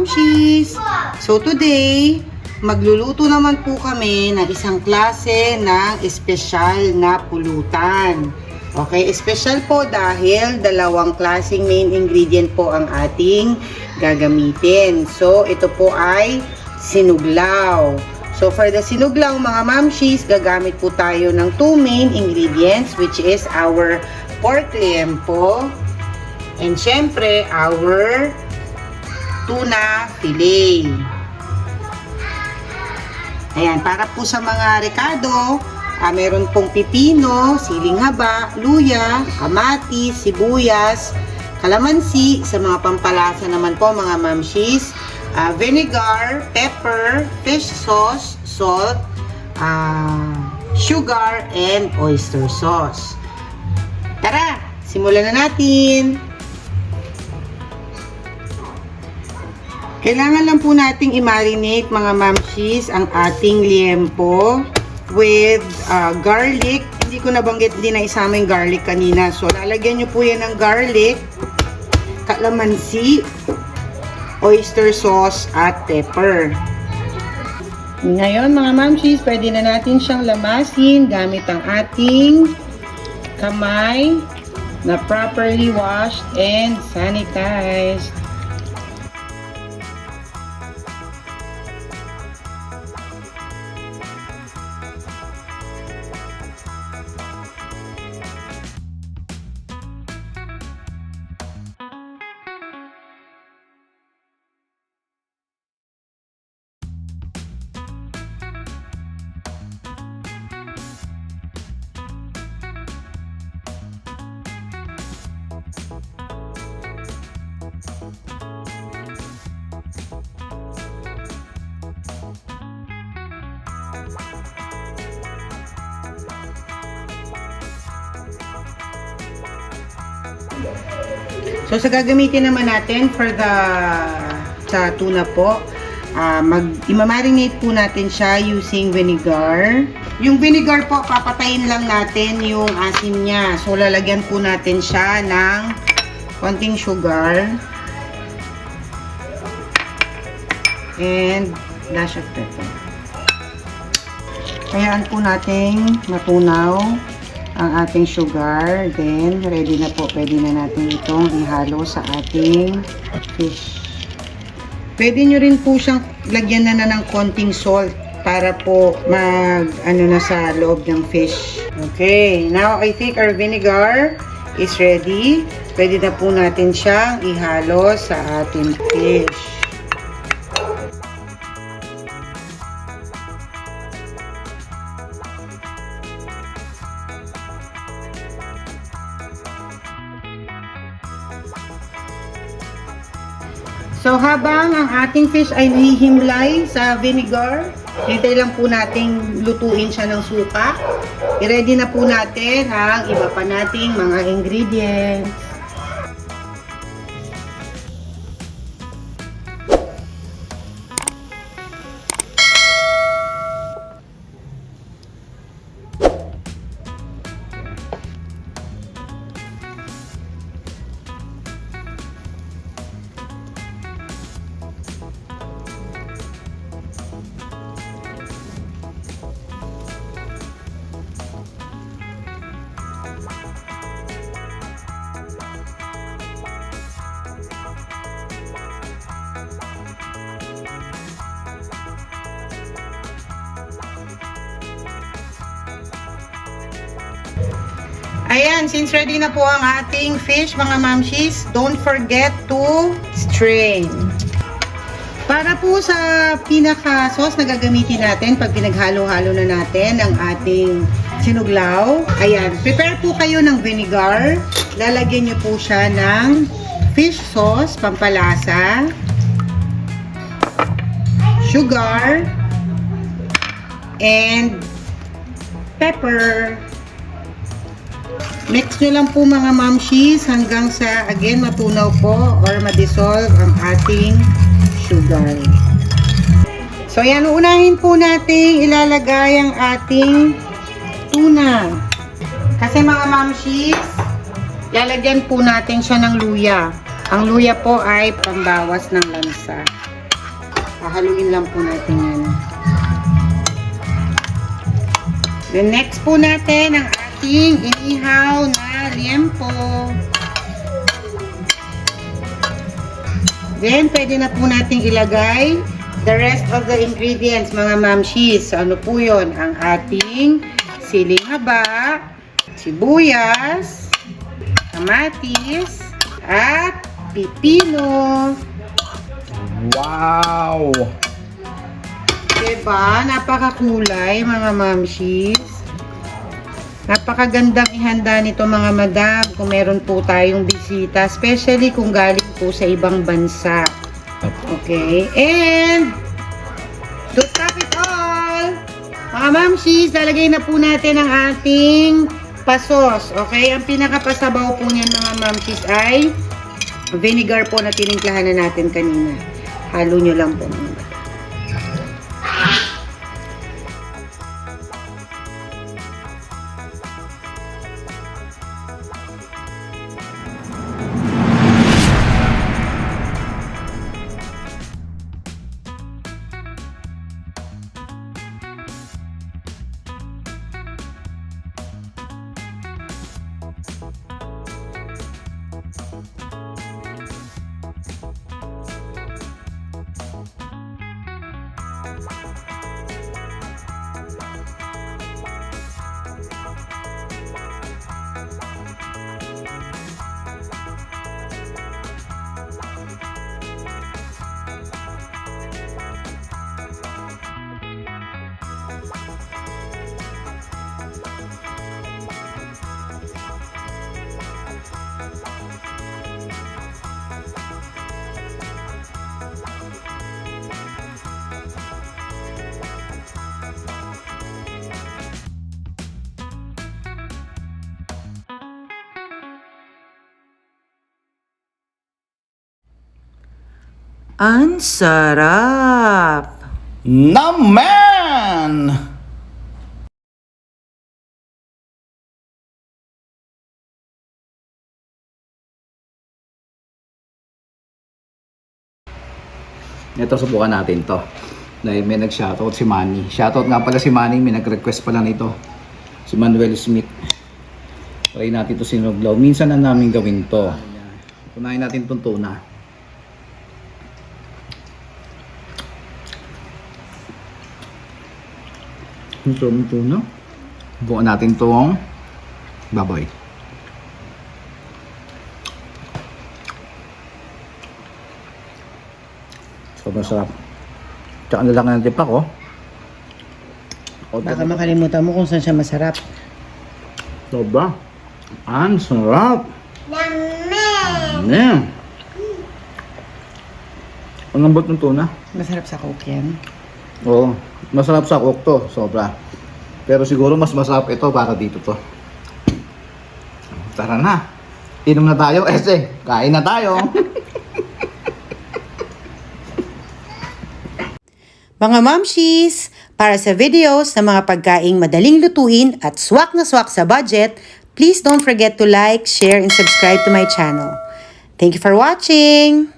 mamshis! So today, magluluto naman po kami ng isang klase ng espesyal na pulutan. Okay, espesyal po dahil dalawang klaseng main ingredient po ang ating gagamitin. So ito po ay sinuglaw. So for the sinuglaw mga mamshis, gagamit po tayo ng two main ingredients which is our pork liempo and syempre our tuna fillet. Ayan, para po sa mga rekado, meron pong pipino, siling haba, luya, kamatis, sibuyas, kalamansi. Sa mga pampalasa naman po mga mamshis, vinegar, pepper, fish sauce, salt, sugar, and oyster sauce. Tara, simulan na natin! Kailangan lang po nating i-marinate mga mamshis ang ating liempo with garlic. Hindi ko nabanggit din na isama yung garlic kanina. So, lalagyan nyo po yan ng garlic, kalamansi, oyster sauce, at pepper. Ngayon mga mamshis, pwede na natin siyang lamasin gamit ang ating kamay na properly washed and sanitized. So, sa gagamitin naman natin for sa tuna po, i-marinate po natin siya using vinegar. Yung vinegar po, papatayin lang natin yung asin niya. So, lalagyan po natin siya ng konting sugar and dash of pepper. Hayaan po natin matunaw ang ating sugar. Then, ready na po. Pwede na natin itong ihalo sa ating fish. Pwede nyo rin po siyang lagyan na ng konting salt para po na sa loob ng fish. Okay, now I think our vinegar is ready. Pwede na po natin siyang ihalo sa ating fish. So, habang ang ating fish ay nahihimlay sa vinegar, hintay lang po nating lutuin siya ng suka. I-ready na po natin ang iba pa nating mga ingredients. Ayan, since ready na po ang ating fish, mga mamshis, don't forget to strain. Para po sa pinaka-sauce na gagamitin natin pag pinaghalo-halo na natin ang ating sinuglaw, ayan, prepare po kayo ng vinegar. Lalagyan nyo po siya ng fish sauce, pampalasa, sugar, and pepper. Mix nyo lang po mga mamshis hanggang sa, again, matunaw po or ma-dissolve ang ating sugar. So, yan, unahin po natin ilalagay ang ating tuna. Kasi mga mamshis, lalagyan po natin siya ng luya. Ang luya po ay pambawas ng lansa. Hahaluin lang po natin yan. Then next po natin ang ating inihaw na liempo. Then pwede na po nating ilagay the rest of the ingredients, mga mamshis. Ano po yun? Ang ating siling haba, sibuyas, kamatis, at pipino. Wow! Diba? Napakakulay, mga mamshis. Napakagandang ihanda nito, mga madam, kung meron po tayong bisita, especially kung galing po sa ibang bansa. Okay? And to top it all, mga mamshis, lalagay na po natin ang ating pasos. Okay? Ang pinakapasabaw po niyan, mga mamshis, ay vinegar po na tinimplahan na natin kanina. Halo nyo lang po muna. Ang sarap! Naman! Ito, subukan natin to. Dahil may nag-shoutout si Manny. Shoutout nga pala si Manny, may nag-request pala nito. Si Manuel Smith. Try natin to sinuglaw. Minsan na namin gawin to. Punahin natin itong tuna. Ito ang tuna. Bukan natin itong baboy. Sobrang sarap. Tsaka nalakan ng tipak, oh. Baka makalimutan mo kung saan siya masarap. Sobra. Ang sarap. Naman. Ang lambot ng tuna. Masarap sa coke yan. Oo. Masarap sa coke to. Sobra. Pero siguro mas masarap ito para dito to. Tara na. Inom na tayo. Kain na tayo. Mga mamshis, para sa videos ng mga pagkaing madaling lutuin at swak na swak sa budget, please don't forget to like, share, and subscribe to my channel. Thank you for watching!